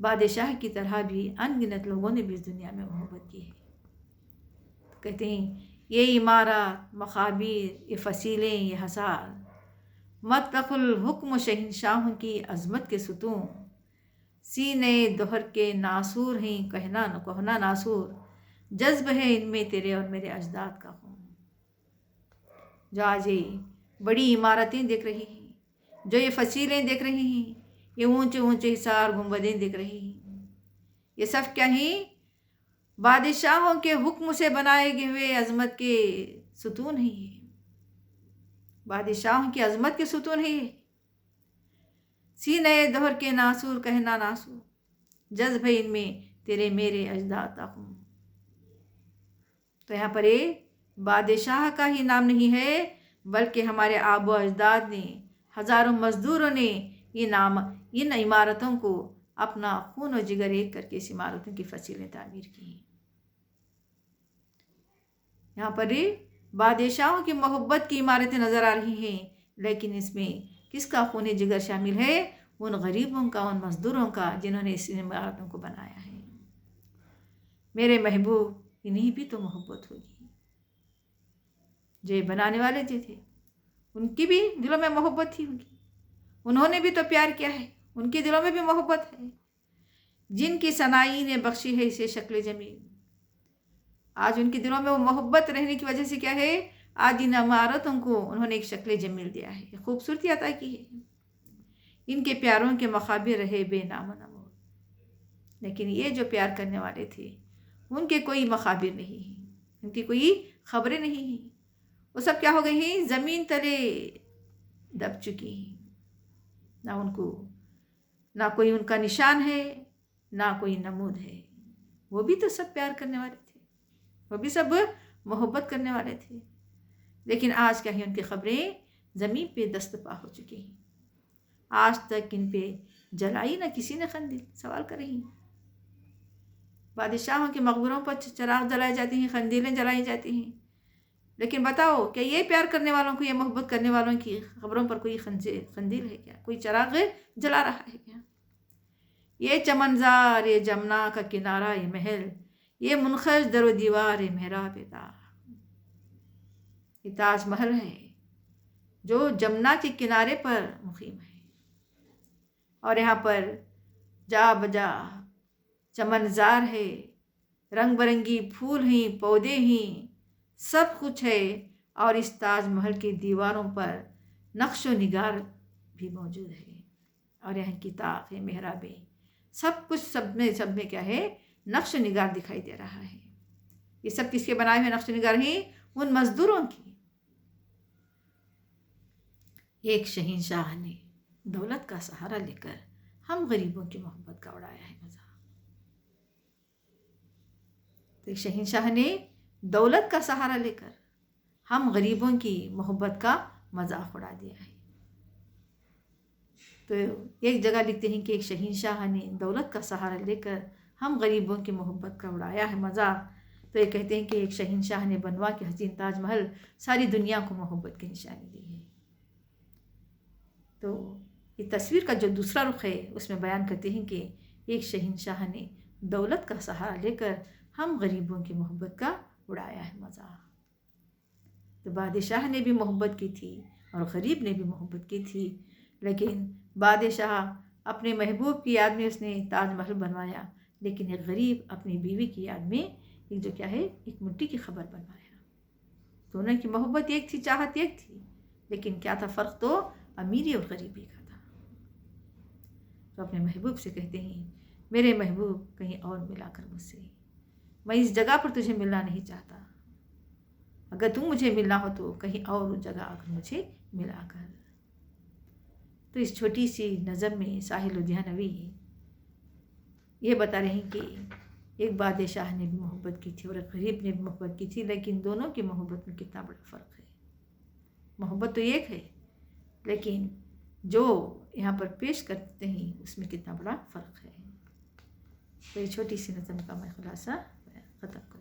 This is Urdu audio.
بادشاہ کی طرح بھی ان گنت لوگوں نے بھی اس دنیا میں محبت کی ہے۔ کہتے ہیں یہ عمارات، مخابیر، یہ فصیلیں، یہ حصار، مطلق الحکم شہنشاہوں کی عظمت کے ستون، سینے دہر کے ناسور ہیں کہنا ناسور، جذب ہے ان میں تیرے اور میرے اجداد کا خون۔ جو آج یہ بڑی عمارتیں دیکھ رہی ہیں، جو یہ فصیلیں دیکھ رہی ہیں، یہ اونچے اونچے حصار گنبدیں دیکھ رہی ہیں، یہ سب کیا ہیں؟ بادشاہوں کے حکم سے بنائے گئے ہوئے عظمت کے ستون ہیں۔ یہ بادشاہوں کی عظمت کے ستون ہیں۔ سینے دہر کے ناسور کہنا ناسور، جذب ہے ان میں تیرے میرے اجداد کا خون۔ تو یہاں پر یہ بادشاہ کا ہی نام نہیں ہے، بلکہ ہمارے آبا و اجداد نے، ہزاروں مزدوروں نے ان عمارتوں کو اپنا خون و جگر ایک کر کے اس عمارتوں کی فصیلیں تعمیر کی ہیں۔ یہاں پر بادشاہوں کی محبت کی عمارتیں نظر آ رہی ہیں، لیکن اس میں کس کا خون جگر شامل ہے؟ ان غریبوں کا، ان مزدوروں کا، جنہوں نے اس عمارتوں کو بنایا ہے۔ میرے محبوب، انہیں بھی تو محبت ہوگی، جو بنانے والے جو تھے ان کی بھی دلوں میں محبت ہی ہوگی، انہوں نے بھی تو پیار کیا ہے، ان کے دلوں میں بھی محبت ہے۔ جن کی ثنائی نے بخشی ہے اسے شکل جمیل، آج ان کے دلوں میں وہ محبت رہنے کی وجہ سے کیا ہے؟ آج ان عمارتوں کو انہوں نے ایک شکل جمیل دیا ہے، خوبصورتی عطا کی ہے۔ ان کے پیاروں کے مخابر رہے بے نام و نمود، لیکن یہ جو پیار کرنے والے تھے ان کے کوئی مخابر نہیں ہیں، ان کی کوئی خبریں نہیں ہیں، وہ سب کیا ہو گئی ہیں؟ زمین تلے دب چکی ہیں۔ نہ کوئی ان کا نشان ہے، نہ کوئی نمود ہے۔ وہ بھی تو سب پیار کرنے والے تھے، وہ بھی سب محبت کرنے والے تھے، لیکن آج کیا ہے؟ ان کی خبریں زمین پہ دست پا ہو چکی ہیں۔ آج تک ان پہ جلائی نہ کسی نے قندیل۔ سوال کر رہی ہیں، بادشاہوں کے مقبروں پر چراغ جلائے جاتے ہیں، قندیلیں جلائی جاتی ہیں، لیکن بتاؤ کیا یہ پیار کرنے والوں کو، یہ محبت کرنے والوں کی قبروں پر کوئی قندیل ہے کیا؟ کوئی چراغ جلا رہا ہے کیا؟ یہ چمنزار، یہ جمنا کا کنارہ، یہ محل، یہ منخش در و دیوار، یہ محراب تاج، یہ تاج محل ہے جو جمنا کے کنارے پر مقیم ہے، اور یہاں پر جا بجا چمنزار ہے، رنگ برنگی پھول ہیں، پودے ہیں، سب کچھ ہے، اور اس تاج محل کی دیواروں پر نقش و نگار بھی موجود ہے، اور یہاں کی طاق ہے، محرابیں، سب کچھ، سب میں کیا ہے؟ نقش و نگار دکھائی دے رہا ہے۔ یہ سب کس کے بنائے ہوئے نقش و نگار ہیں؟ ان مزدوروں کی۔ ایک شہنشاہ نے دولت کا سہارا لے کر ہم غریبوں کی محبت کا اڑایا ہے مزاق۔ تو ایک شہنشاہ نے دولت کا سہارا لے کر ہم غریبوں کی محبت کا مذاق اڑا دیا ہے۔ تو ایک جگہ لکھتے ہیں کہ ایک شہنشاہ نے دولت کا سہارا لے کر ہم غریبوں کی محبت کا اڑایا ہے مذاق۔ تو یہ کہتے ہیں کہ ایک شہنشاہ نے بنوا کے حسین تاج محل ساری دنیا کو محبت کی نشانی دی ہے۔ تو یہ تصویر کا جو دوسرا رخ ہے اس میں بیان کرتے ہیں کہ ایک شہنشاہ نے دولت کا سہارا لے کر ہم غریبوں کی محبت کا اڑایا ہے مذاق۔ تو بادشاہ نے بھی محبت کی تھی اور غریب نے بھی محبت کی تھی، لیکن بادشاہ اپنے محبوب کی یاد میں اس نے تاج محل بنوایا، لیکن ایک غریب اپنی بیوی کی یاد میں ایک جو کیا ہے؟ ایک مٹی کی خبر بنوایا۔ دونوں کی محبت ایک تھی، چاہت ایک تھی، لیکن کیا تھا فرق؟ تو امیری اور غریبی کا تھا۔ تو اپنے محبوب سے کہتے ہیں، میرے محبوب کہیں اور ملا کر مجھ سے، میں اس جگہ پر تجھے ملنا نہیں چاہتا، اگر تم مجھے ملنا ہو تو کہیں اور جگہ آ کر مجھے ملا کر۔ تو اس چھوٹی سی نظم میں ساحل لدھیانوی یہ بتا رہے ہیں کہ ایک بادشاہ نے بھی محبت کی تھی اور ایک غریب نے بھی محبت کی تھی، لیکن دونوں کی محبت میں کتنا بڑا فرق ہے۔ محبت تو ایک ہے، لیکن جو یہاں پر پیش کرتے ہیں اس میں کتنا بڑا فرق ہے۔ تو یہ چھوٹی سی نظم کا میں خلاصہ ختم کروں۔